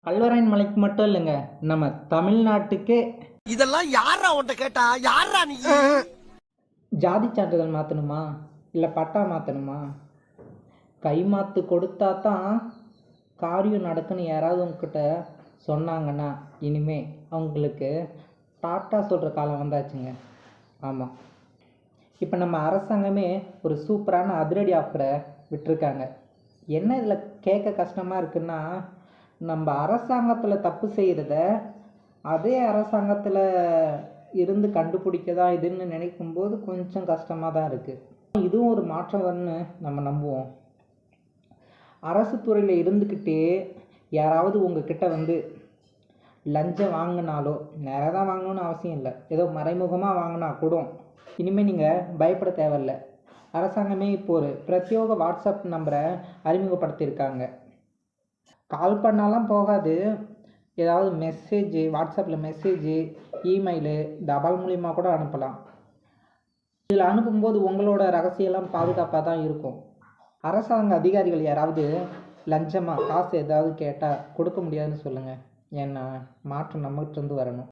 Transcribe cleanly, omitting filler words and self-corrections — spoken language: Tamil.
கல்வராயன் மலைக்கு மட்டும் இல்லைங்க, நம்ம தமிழ்நாட்டுக்கே இதெல்லாம் யாரா உன்கிட்ட கேட்டா? யாரா நீ? ஜாதி சான்றிதழ் மாற்றணுமா இல்லை பட்டா மாற்றணுமா, கைமாத்து கொடுத்தா தான் காரியம் நடக்குன்னு யாராவது உங்ககிட்ட சொன்னாங்கன்னா இனிமே அவங்களுக்கு டாட்டா சொல்கிற காலம் வந்தாச்சுங்க. ஆமாம், இப்போ நம்ம அரசாங்கமே ஒரு சூப்பரான அதிரடி ஆஃபரை விட்டுருக்காங்க. என்ன இதில் கேட்க கஷ்டமாக இருக்குன்னா, நம்ம அரசாங்கத்தில் தப்பு செய்கிறத அதே அரசாங்கத்தில் இருந்து கண்டுபிடிக்க தான் இதுன்னு நினைக்கும்போது கொஞ்சம் கஷ்டமாக தான் இருக்குது. இதுவும் ஒரு மாற்றம் வரும்னு நம்ம நம்புவோம். அரசு துறையில் இருந்துக்கிட்டே யாராவது உங்ககிட்ட வந்து லஞ்சம் வாங்கினாலோ, நேராக தான் வாங்கணும்னு அவசியம் இல்லை, ஏதோ மறைமுகமாக வாங்கினா கூட இனிமேல் நீங்கள் பயப்பட தேவையில்லை. அரசாங்கமே இப்போ ஒரு பிரத்யோக வாட்ஸ்அப் நம்பரை அறிமுகப்படுத்தியிருக்காங்க. கால் பண்ணாலாம் போகாது, ஏதாவது மெசேஜு, வாட்ஸ்அப்பில் மெசேஜு, இமெயிலு, தபால் மூலிமா கூட அனுப்பலாம். இதில் அனுப்பும்போது உங்களோட ரகசியெல்லாம் பாதுகாப்பாக தான் இருக்கும். அரசாங்க அதிகாரிகள் யாராவது லஞ்சமாக காசு ஏதாவது கேட்டால் கொடுக்க முடியாதுன்னு சொல்லுங்கள். ஏன்னா மாற்றம் நம்மகிட்ட இருந்து வரணும்.